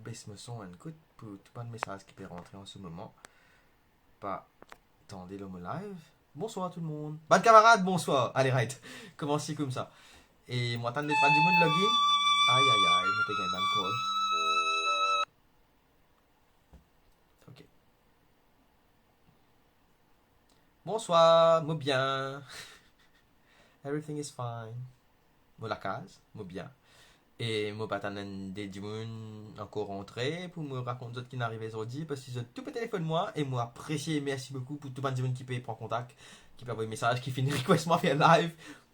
baisse mon son un coup pour tout pas de message qui peut rentrer en ce moment. Pas attendez l'homme live. Bonsoir tout le monde. Bad camarade, bonsoir. Allez, right. Commencez comme ça. Et moi, attendez pas du monde login. Aïe aïe aïe, je te gagne un call. Ok. Bonsoir, moi bien. Everything is fine. Moi la case, moi bien. Et moi, pas des gens encore rentrés pour me raconter d'autres qui n'arrivent aujourd'hui parce qu'ils ont tout le téléphone moi et moi apprécié, merci beaucoup pour tout le monde qui peut prendre contact, qui peut envoyer un message, qui fait une request moi faire live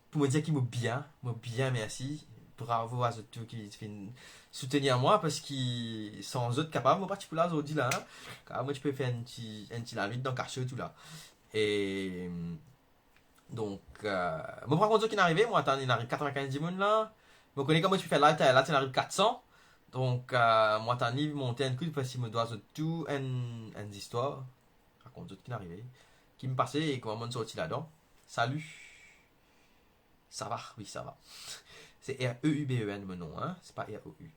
pour me dire qu'ils m'ont bien, merci. Bravo à ceux qui fait soutenir moi parce qu'ils sont autres capables, moi pas tu peux là aujourd'hui là, car moi tu peux faire un petit live dans cachot tout là. Et donc, moi par contre qui n'arrive, moi attends, il arrive 95 personnes là. Je connais comment tu fais là, tu arrives 400. Donc, moi, t'en as monté un coup parce que je me dois tout une histoire. Raconte tout qui n'arrivait. Qui me passait et comment on sorti là-dedans. Salut. Ça va, oui, ça va. C'est R-E-U-B-E-N mon nom, hein. C'est pas R-O-U.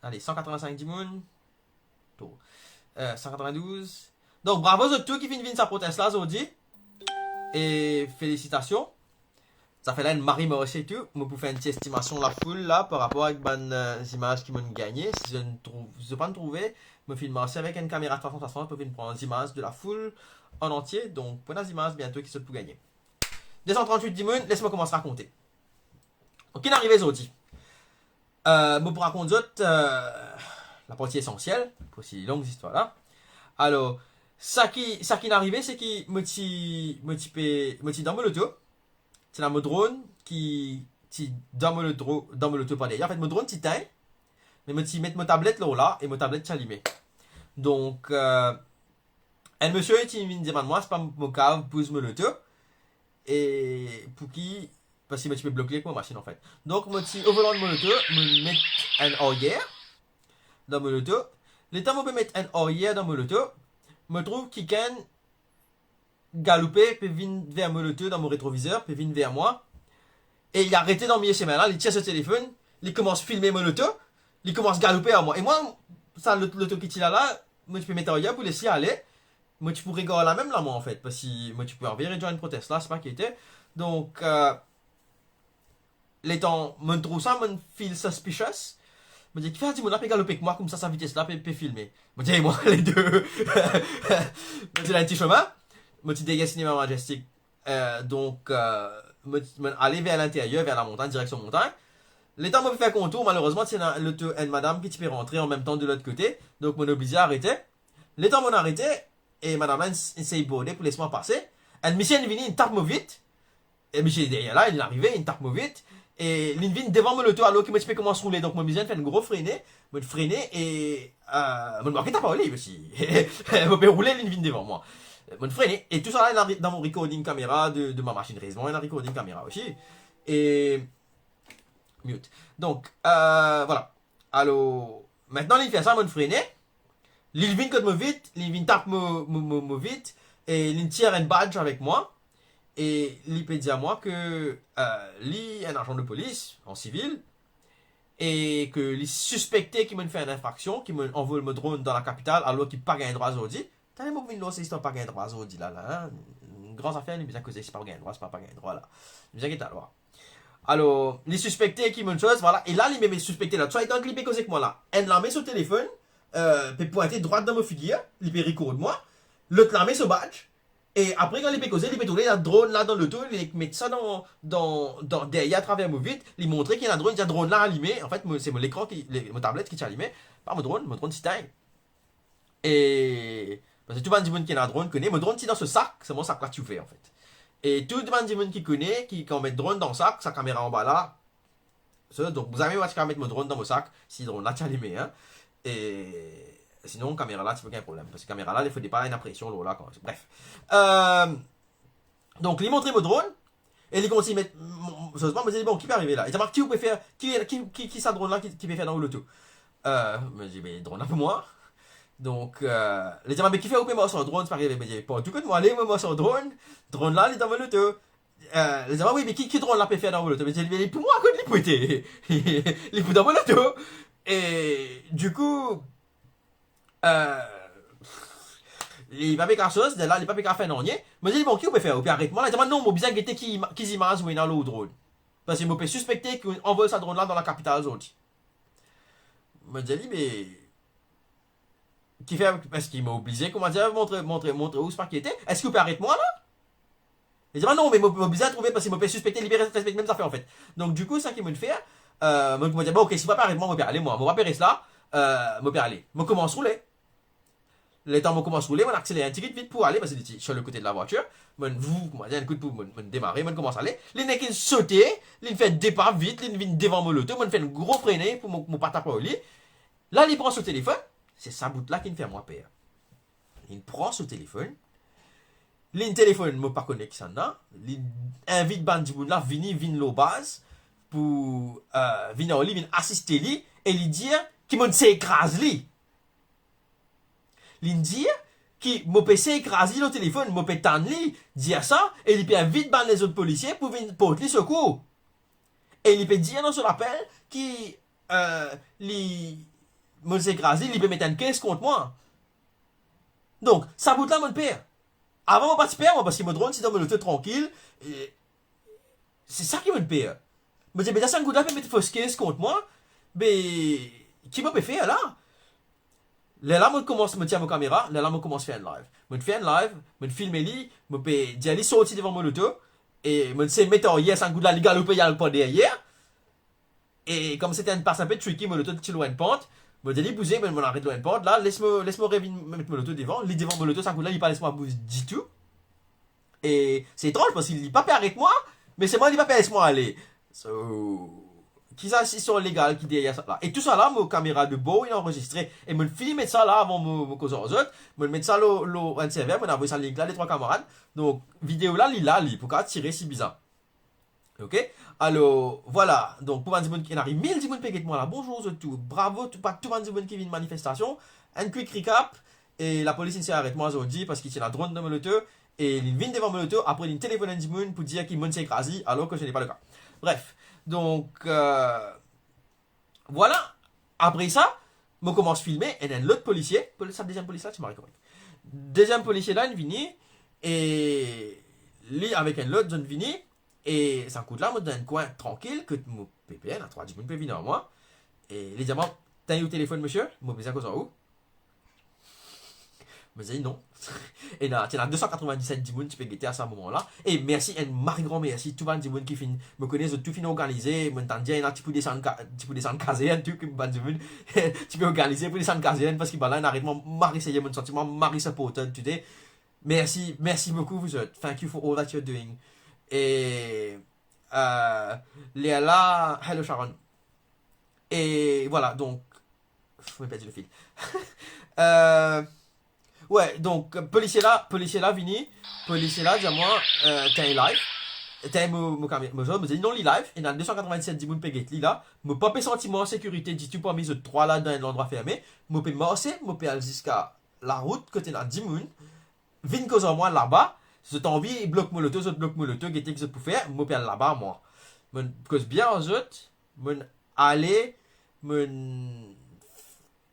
Allez, 185 Dimoun. 192. Donc, bravo à tous qui viennent sa proteste là aujourd'hui. Et félicitations. Ça fait là une Marie Morris et tout. Moi, pour faire une petite estimation de la foule là par rapport avec les images qui m'ont gagné. Si je ne pas trouver, je me filme aussi avec une caméra 360 pour prendre les images de la foule en entier. Donc, pour les images bientôt qui sont pour gagner. 238 10 000, laisse-moi commencer à raconter. Donc, il est arrivé aujourd'hui. Moi, pour raconter la partie essentielle pour ces longues histoires là. Alors, ça qui est arrivé, c'est qu'il me dans mon auto. C'est la drone qui dans mon auto par derrière. En fait, mon drone t'éteint, mais me met ma tablette là et ma tablette s'allume. Donc, un monsieur qui me dit moi, c'est pas mon cave, pose mon auto. Et pour qui, parce que tu peux bloquer avec ma machine en fait. Donc, moi, au volant de mon auto, me met un arrière dans mon auto. Le temps où je peux mettre un arrière dans mon auto, me trouve qu'il can galoper, puis vient vers mon auto dans mon rétroviseur, puis vient vers moi. Et il a arrêté dans le milieu chemin là, il tire ce téléphone, il commence à filmer mon auto, il commence à galoper à moi. Et moi, ça, l'auto qui tire là, moi je peux mettre arrière pour laisser aller. Moi tu pourrais rigoler la même là, moi en fait, parce que moi tu peux envoyer une proteste là, c'est pas qui était. Donc, les temps, me trouve ça, me feel suspicious. Je me dis, qui fait un petit mon appel galoper avec moi, comme ça, sa vitesse là, peut filmer. Je me dis, moi, les deux. Je me dis, là, un petit chemin. Je me dis, dégage cinéma majestic. Donc, aller vers l'intérieur, vers la montagne, direction montagne. L'état m'a fait un contour, malheureusement, c'est une madame qui peut rentrer en même temps de l'autre côté. Donc, mon obligé à arrêter. L'état m'a arrêté, et madame là, essaye de border pour laisser moi passer. Et monsieur est venu, il tape moi vite. Et monsieur est derrière là, il est arrivé, il tape moi vite. Et l'Invin devant mon auto alors qu'il me dit comment se rouler. Donc mon musée fait un gros freiner, me freiner et me marquer ta parole aussi. Me peut rouler l'Invin devant moi. Me freiner et tout ça là dans mon recording caméra de ma machine raison, et la recording caméra aussi. Et mute. Donc voilà. Alors maintenant il fait ça, me freiner. L'Invin code me vite, l'Invin tape me vite et il tire un badge avec moi. Et il peut dire à moi que lui est un agent de police en civil et que les suspecté qu'il me fait une infraction, qu'il me envoie le drone dans la capitale alors qu'il n'a pas gagné droit aujourd'hui. T'as même oublié c'est histoire pas gagné droit aujourd'hui là hein. Une grande affaire, il me dit que c'est pas gagné droit, c'est pas gagné droit là. Il me dit qu'il loi. Alors, les suspectés qui me chose, voilà. Et là, il me suspecté là. Tu vois, il est en clip avec moi là. Elle l'a mis sur le téléphone, peut pointer droite dans ma figure, il peut record moi. L'autre l'a mis sur badge. Et après, quand il peut causer, il peut tourner la drone là dans l'auto, il met ça derrière à travers mon vide, il montrer qu'il y a un drone, il y a un drone là allumé. En fait, c'est mon écran, mon tablette qui est allumé, pas mon drone s'éteint. Et parce que tout le monde qui a un drone connaît, mon drone c'est dans ce sac, c'est mon sac là tu fais en fait. Et tout le monde qui connaît, quand on met le drone dans le sac, sa caméra en bas là. Donc vous avez qu'à mettre mon drone dans mon sac, si le drone là tu allumé. Hein. Et. Sinon, caméra là, tu veux qu'il y ait un problème. Parce que caméra là, il faut pas une impression là. Bref. Donc, il montre mon drone. Et il continue à mettre. Sérieusement, je me dit, bon, qui peut arriver là? Il m'a dit, qui peut faire. Qui ça drone là qui peut faire dans l'auto? Je me dit, mais drone là pour moi. Donc, il dit, mais qui fait OP moi sur le drone? C'est pas arrivé. Je me dit, pas tout que de moi, allez, moi sur le drone. Drone là, il est dans l'auto. les gens, oui, mais qui drôle l'a fait dans l'auto? Mais j'ai dit, pour moi, quand il peut être, il peut dans l'auto. Et, du coup, euh, il va pas faire chose, là, il va pas faire non, rien. Mais j'ai dit, bon, qui peut faire? Ou puis arrête-moi, là, il dit, non, mon bizarre, qui image ou dans le drone. Parce qu'il m'a peut suspecter qu'on envoie sa drone là dans la capitale, zone. Je me dit, mais, qui fait, parce qu'il m'a obligé, comment dire, montrer où ce pas qui était. Est-ce que vous pouvez arrêter moi, là? Il dit, ah non, mais mon bizarre trouvé parce qu'il m'a fait suspecter, libérer, respecter même affaire en fait. Donc, du coup, ça qu'il m'a fait, m'a dit, bon, ok, si vous pas arrêter moi, je vais aller, moi, je vais faire cela, je vais aller. Je commence à rouler. Le temps où je commence à rouler, je accélère un petit peu vite pour aller, parce que je suis sur le côté de la voiture. Je un coup de pouce, je démarrer, je commence à aller. Les mecs, ils sautent, ils fait départ vite, ils viennent devant mon auto, je fais un gros freiné pour mon pas taper au lit. Là, il prend son téléphone, c'est sa bout là qui me fait moi peur. Il prend son téléphone, il téléphone, je ne pas connecté ça là, il invite Bandimoun là, venir l'eau base, pour venir au lit, venir assister lui, et lui dire qu'il m'a s'écrase lui. Il dit qui m'a s'écraser le téléphone, m'a tendre lui, dire ça, et il peut vite ban les autres policiers pour venir porter secours. Et il peut dire dans son appel qui m'a s'écraser, il peut mettre un 15 contre moi. Donc, ça bout là mon père. Avant, mon pas père, moi, parce qu'il me drone, c'est dans mon auto tranquille. C'est ça qui me père. Je me dis, mais ça, un coup là, peut mettre fausse 15 contre moi. Mais, qui m'a fait là? Là, je commence à me tirer ma caméra, là, je commence à faire un live. Je fais un live, je filme lui, je peux dire, il sorti devant mon auto, et je sais mettre en hier, c'est un coup de la ligue, il y a le pas derrière. Et comme c'était une passe un peu tricky, mon auto, tu loin de pente, je dis, bouger, je m'arrête loin de pente, là, laisse-moi mettre mon auto devant, il devant mon auto, c'est un coup de là, il pas laisse-moi bouger du tout. Et c'est étrange parce qu'il dit pas paix avec moi, mais c'est moi qui pas paix laisse-moi aller. So, qui ça, c'est sur légal qui derrière ça là. Et tout ça là, mon caméra de beau, il a enregistré. Et me filme ça là avant me causer aux autres. Me mettre ça un serveur, me envoyer ça link là, les trois camarades. Donc, vidéo là, pour qu'à tirer si bizarre. Ok? Alors, voilà. Donc, pour Mandimoun qui arrive, 1000 Dimoun péguet moi là. Bonjour, tout. Bravo, pas tout Mandimoun qui vient de manifestation. Un quick recap. Et la police s'est arrêté moi aujourd'hui parce qu'il tient la drone de mon auto. Et il vient devant mon auto. Après, il téléphone à Dimoun pour dire qu'il m'a écrasé alors que ce n'est pas le cas. Bref. Donc, voilà. Après ça, je commence à filmer. Et l'autre policier, ça deuxième policier là, tu m'as reconnu. Deuxième policier là, il vient. Et lui, avec un autre, il vient. Et ça coûte là, moi, dans un coin tranquille, que mon PPN, à 3 10 minutes, peut venir à moi. Et les diamants, t'as eu au téléphone, monsieur? Moi, mais à cause de où? Je me dis non. Et là, tu as 297 dimoun, tu peux guetter à ce moment-là. Et merci, un marre grand merci, tout le monde qui me connaissent, tout fin organisé, me t'en dire, tu peux descendre caserne, tu peux organiser pour descendre caserne, parce qu'il va là, un arrêtement, marre essayer mon sentiment, marre supporter, tu dis. Merci beaucoup, vous êtes. Thank you for all that you're doing. Et Léa, hello Sharon. Et voilà, donc, je vais perdre le fil. Ouais, donc, policier là, vini, policier là, dis-moi, t'es live, t'es mon caméra, me dit non, li live, et dans 287 dimoun peget li là, me pas sentiment en sécurité, dis tu pas mis 3 là dans l'endroit fermé, me peut marcher, me peut aller jusqu'à la route, côté là, dimoun, vin cause en moi là-bas, si t'as envie, bloque molotov, autres bloque molotov, qu'est-ce que je peux faire, me peut aller là-bas, moi. Cause bien aux autres, me aller, me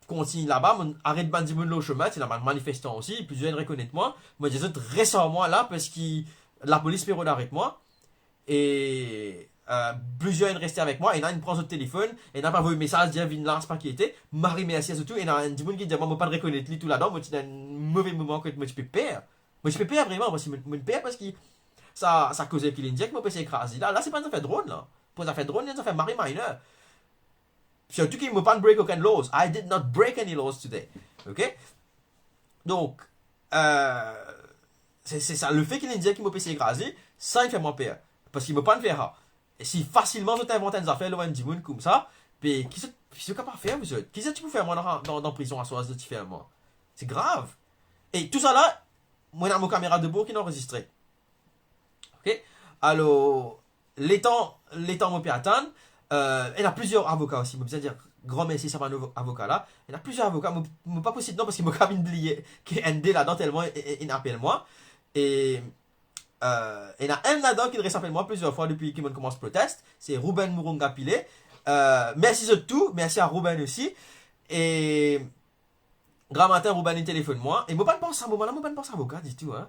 continue là-bas, arrête de bandir le chemin, c'est la manifestant aussi, plusieurs reconnaissent moi, moi des autres restent en moi là parce que la police peut avec moi et plusieurs restent avec moi et là ils prennent son téléphone et n'a pas vu message dire vin lance pas qui était Marie merci surtout et là du monde qui dit moi pas de reconnaître lui tout là-dedans moi tu un mauvais moment que moi tu peux perdre moi je peux perdre vraiment parce que moi perdre parce que ça causait qu'il indique moi peut s'écraser là c'est pas ça fait drone là pour ça fait drone ça fait Marie mineur. Surtout qu'il ne m'a pas break aucun laws. I did not break any laws today. Ok? Donc, c'est ça. Le fait qu'il ait dit qu'il m'a fait écraser, ça il fait moins peur. Parce qu'il ne m'a pas fait ça. Et si facilement je t'invente des affaires, le du monde comme ça, puis qui est capable de faire, vous autres? Qui est-ce que tu peux faire moi dans prison à soi, tu fais moi? C'est grave. Et tout ça là, moi j'ai mon caméra de bord qui n'a enregistré. Ok? Alors, les temps me peut attendre. Il y a plusieurs avocats aussi. Je veux dire, grand merci, ça va un avocat là. Il y a plusieurs avocats. Je ne pas possible non parce qu'il m'a quand même oublié qu'il y a un dé là-dedans tellement il appelle moi. Et il y en a un là-dedans qui devrait s'appeler moi plusieurs fois depuis qu'il commence le protest. C'est Ruben Murunga Pile. Merci de tout. Merci à Ruben aussi. Et grand matin, Ruben il téléphone moi. Et moi pas pense à moment là, moi pas pense à avocat du tout. Hein.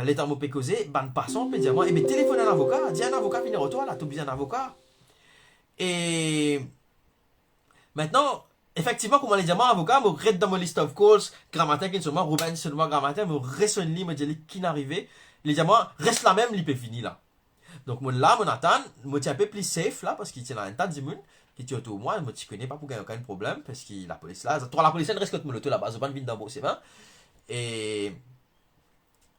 L'état m'a causé, ban passant, peut dire moi, et mais téléphone à un avocat, dis à un avocat venir au toi là, tout bien un avocat. Et maintenant, effectivement, comme on dit, moi, avocat, me regarde dans mon list of calls, grammatin qui est sur moi, Ruben sur moi, grammatin, me ressonne li, me dit qui n'arrivait. Les dit moi, reste la même, l'IP fini là. Donc, moi là, mon attend, moi tiens un peu plus safe là, parce qu'il tient un tas de monde qui tient autour de moi, moi tu connais pas pour gagner aucun problème, parce que la police là, toi la police elle reste comme l'auto là-bas, je pas une ville d'embout, c'est bien. Et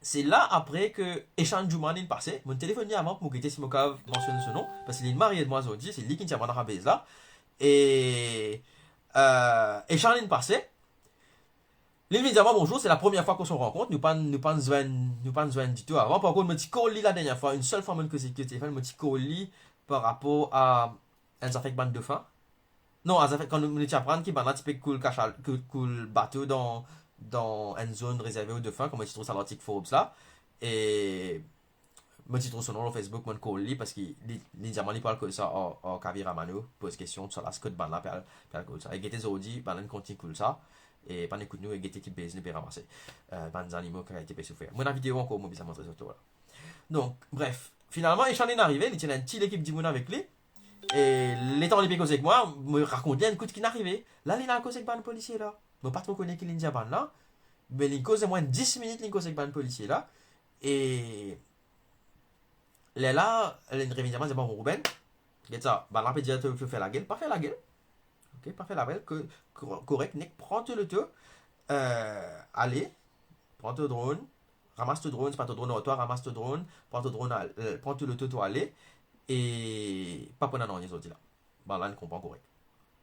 c'est là après que échange Juman il passé, mon téléphone avant pour me si mon cave mentionne ce nom, parce qu'il est marié de moi aujourd'hui, c'est lui qui tient mon arabèse là. Et échange il passé. Il me dit bonjour, c'est la première fois qu'on se rencontre, nous pas besoin du tout avant. Par contre, me dit colis la dernière fois, une seule fois que c'est que téléphone, me dit colis par rapport à un affaire bande de fin. Non, quand nous étions apprendre qui bande type cool bateau dans une zone réservée aux dauphins, comme je trouve ça l'article Forbes là. Et moi je trouve son nom sur Facebook, mon colis parce qu'il diamants il parle que ça en Kavira Mano pose question sur la Scott bande là, puis cool ça. Et Gaté Zodi, bande continue cool ça. Et pas écoute nous et Gaté qui baise nous peut ramasser. Bande animaux qui a été souffert. Moi la vidéo encore moi ça montrer sur toi là. Donc bref, finalement Echan est arrivé, il tient une petite équipe d'Imoun avec lui. Et l'étant les causé avec moi, me raconte un coup qui est arrivé. Là il a causé avec ban policier là. Je pas trop connais qui l'India ban là. Mais il cause moins de 10 minutes il cause avec ban policier là. Et là, elle est réveillée, c'est bon, Ruben. Regarde ça, bah là, peut-être que tu fais la gueule, pas faire la gueule. Ok, pas faire la gueule, correct, Nick, prends le tout. Allez, prends ton drone, ramasse ton drone, c'est pas ton drone, toi, ramasse ton drone, prends ton drone, prends le tout, toi, allez. Et pas pour un an, ils ont dit là. Bah là, on comprend correct.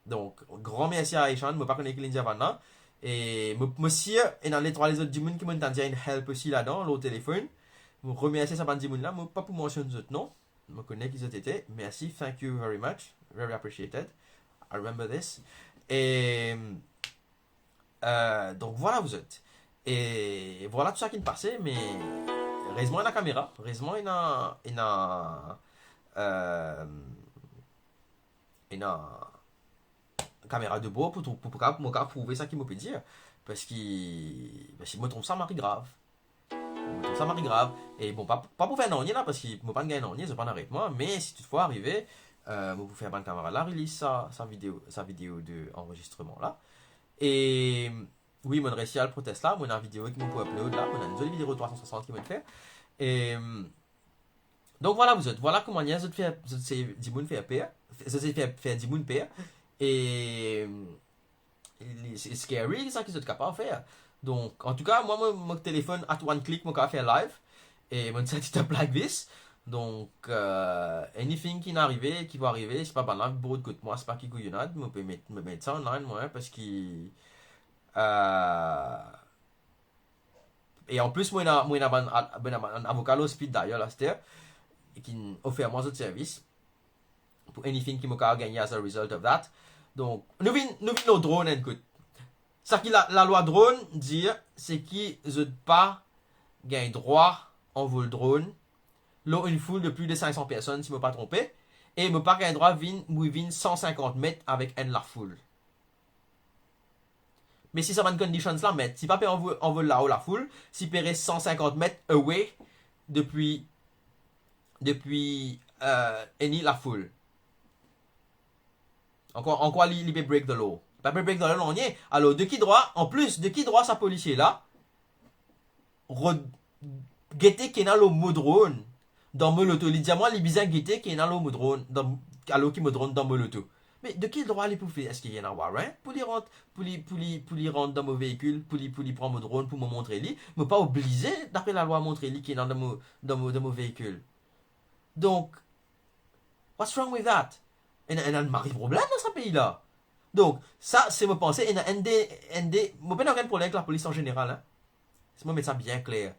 Donc, grand merci à Aishan, je ne sais pas connaître l'India maintenant. Et monsieur, et dans les trois les autres du monde qui m'ont tenté une help aussi là-dedans, au téléphone. Je remercie ça bande de monde là, pas pour mentionner les autres noms. Je connais qui ils étaient. Merci, thank you very much. Very appreciated. I remember this. Et donc voilà vous êtes. Et voilà tout ça qui me passait, mais heureusement il y a la caméra. Heureusement il y a une caméra de beau pour prouver ça qu'il me peut dire. Parce que si je me trompe, ça m'arrive grave. Ça m'arrive grave. Et bon, pas pour faire un là, parce qu'il ne peut pas gagner un je ne pas arrêter moi. Mais si toutefois arrivé, vous pouvez faire une caméra là, release sa vidéo de enregistrement là. Et oui, mon récit à le proteste là, mon vidéo qui me peut upload là, on a une jolie vidéo de 360 qui me fait. Et donc voilà, voilà comment il y a de faire 10 moun faire pair. Faire 10 moun pair. Et c'est scary, ça qu'ils sont capables de faire. Donc, en tout cas, moi, mon téléphone, at one click, mon faire live. Et mon set up like this. Donc, anything qui n'arrive, qui va arriver, c'est pas banal, beaucoup de côté moi, c'est pas qui couillonnade, je peux mettre ça online, moi, parce que. Et en plus, moi, il y a un avocat au speed d'ailleurs, là, c'était, qui offre moi d'autres services. Pour anything qui m'a gagné as a result of that. Donc, nous venons nos drones, écoute. Ça qui la loi drone dit, c'est qu'ils n'ont pas gagné droit en vol drone. Là, une foule de plus de 500 personnes, si je ne me pas trompé. Et ils n'ont pas gagné droit de 150 mètres avec une la foule. Mais si ça va une condition là, mettre, si pas en vol là-haut la foule, si paierait 150 mètres away depuis any la foule. En quoi il peut break the law? Pas break the law, on y est. Alors, de qui droit, en plus, de qui droit sa policier là, guetter qui est dans le mot drone, dans Moloto. Il dit à moi, les bizarres guetter qui est dans le mot drone, alors qui me drone dans Moloto. Mais de quel droit les pouvez? Est-ce qu'il y a un warrant pour les rendre dans mon véhicule, pour les prendre mon drone, pour me montrer lui, mais pas obligé, d'après la loi, montrer lui qui est dans mon véhicule. Donc, what's wrong with that? Il y a un mari problème dans ce pays-là. Donc, ça, c'est ma pensée. Il y a moi, pas aucun problème avec la police en général. Hein. C'est moi mettre ça bien clair.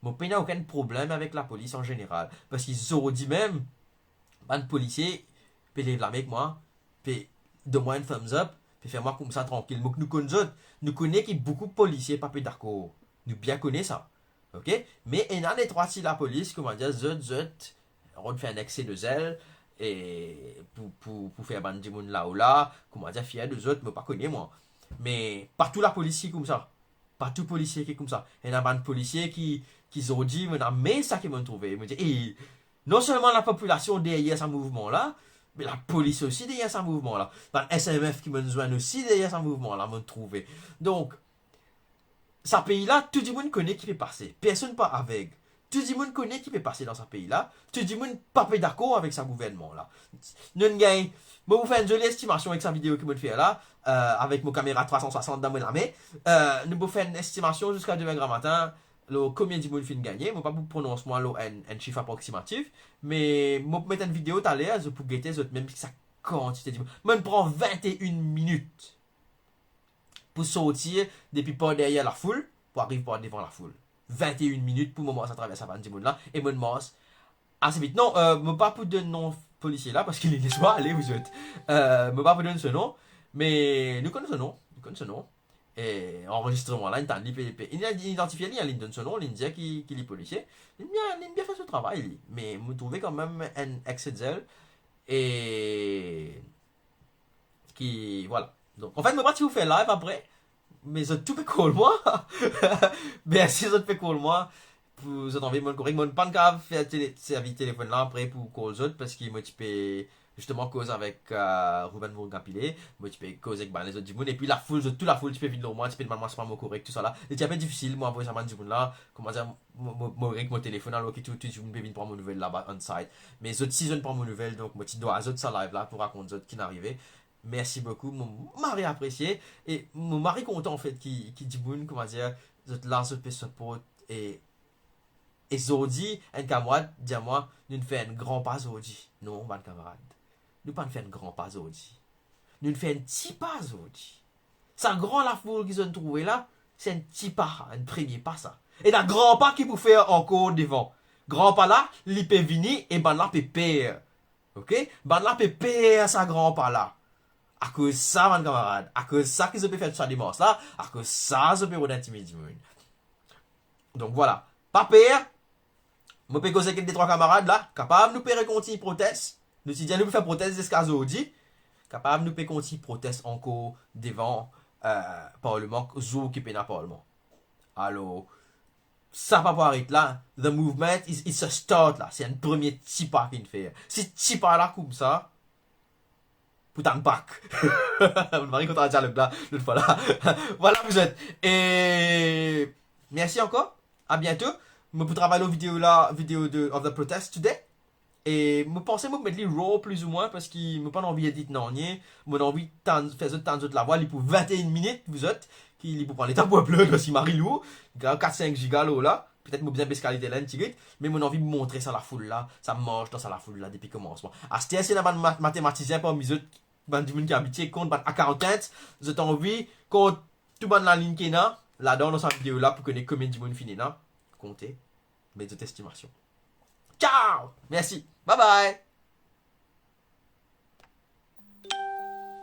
Moi, pas aucun problème avec la police en général. Parce qu'ils auraient dit même, un policier, peut les blâmer avec moi, puis donne-moi un thumbs up, puis fais-moi comme ça tranquille. Donc, nous connaissons qu'il y a beaucoup de policiers, pas peu d'accord. Nous bien connaissons ça. Ok? Mais il y a des trois si la police, comment dire, on fait un excès de zèle, et pour faire bandi moun là ou là, comment dire, fier de autres, mais pas connaît moi. Mais pas tout la police qui est comme ça. Pas tout policier qui est comme ça. Il y a un policier qui ont dit, mais ça qui m'ont trouvé. Ils me dit, et non seulement la population derrière ce mouvement-là, mais la police aussi derrière ce mouvement-là. Ben, SMF qui me joignent aussi derrière ce mouvement-là, m'ont trouvé. Donc, ce pays-là, tout le monde connaît qui peut passer. Personne pas aveugle. Tout le monde connaît qui peut passer dans ce pays-là. Tout le monde pas d'accord avec ce gouvernement-là. Nous gagnons. Moi, vous faites une jolie estimation avec sa vidéo que je fais là, avec mon caméra 360 dans mon main. Nous vous faire une estimation jusqu'à demain grand matin. Combien de monde fin gagner. Je ne vais pas vous prononcer moi un chiffre approximatif. Mais je vais mettre une vidéo tout à l'heure pour guetter même sa quantité de monde. Je prends 21 minutes pour sortir depuis pas derrière la foule, pour arriver par devant la foule. 21 minutes pour me à travers sa bande de monde là, et me masse assez vite. Non, me pas pour donner nom policier là, parce qu'il est laisse pas aller, vous êtes. Me pas pour donner ce nom, mais nous connaissons ce nom. Et enregistrement là, il a identifié, il donne ce nom, il dit qu'il est policier. Il a bien fait ce travail, mais me trouvez quand même un excès de zèle, et qui, voilà. Donc, en fait, je ne sais pas si vous faites live après, mais vous tout fait call moi. Merci, vous fait call moi. Vous avez envie de me corriger. Je ne pas faire servir téléphone là après pour call les autres parce qu'il m'a typé justement cause avec Ruben Mourgapilé. Moi, tu peux causer avec les autres du monde. Et puis la foule, toute la foule, tu peux vite le moi, tu peux demander c'est pas mon correct, tout ça là. Et c'est un peu difficile, moi, après ça m'a du monde là. Comment dire, mon téléphone alors que tout le monde peut venir prendre mon nouvelle là-bas on site. Mais les autres, si je ne prends mon nouvelle, donc moi, tu dois à autres ça live là pour raconter les autres qui n'arrivaient. Merci beaucoup, mon mari apprécié. Et mon mari content en fait qui dit bon, comment dire, là, je peux support et Zodi, un camarade, dit à moi, nous ne faisons un grand pas Zodi. Non, mon camarade. Nous ne faisons pas un grand pas Zodi. Nous ne faisons un petit pas Zodi. Ça grand la foule qu'ils ont trouvé là, c'est un petit pas, un premier pas ça. Et un grand pas qui vous fait encore devant. Grand pas là, il peut venir et ben là peut perdre. Ok? Ben là peut perdre ça grand pas là. À cause de ça, mon camarade, à cause de ça qu'ils ont fait ça dimanche là, à cause de ça, ils ont fait intimider. Donc voilà, pas peur. Je peux causer avec des trois camarades là, capable nous faire continuer proteste. Nous si nous faire proteste jusqu'à aujourd'hui, capable nous faire continuer proteste encore devant Parlement, jour qui pénal Parlement. Alors, ça va pas arrêter là. The movement is a start là. C'est un premier petit pas qu'il fait. Si petit pas là comme ça, putain back. On va raconter un dialogue là, l'autre fois là. Voilà vous êtes. Et merci encore. À bientôt. Je vais travailler la vidéo de of the protest today. Et je pensais me mettre les raw plus ou moins parce qu'il m'a pas envie d'éditer non rien. J'ai envie de faire ça de la voix pour 21 minutes vous êtes qui pour prendre les temps pour upload parce qu'il m'a relou 4-5 gigas là. Peut-être que bien baisse qualité là mais j'ai envie de montrer ça à la foule là, ça mange dans ça la foule là depuis commencement. À ce c'est un mathématicien parmi eux du monde qui habite compte à 40 j'ai envie quand tout le monde la ligne qui est là dans cette vidéo là pour connaître combien de monde fini là compter mes autres estimations. Ciao! Merci. Bye bye!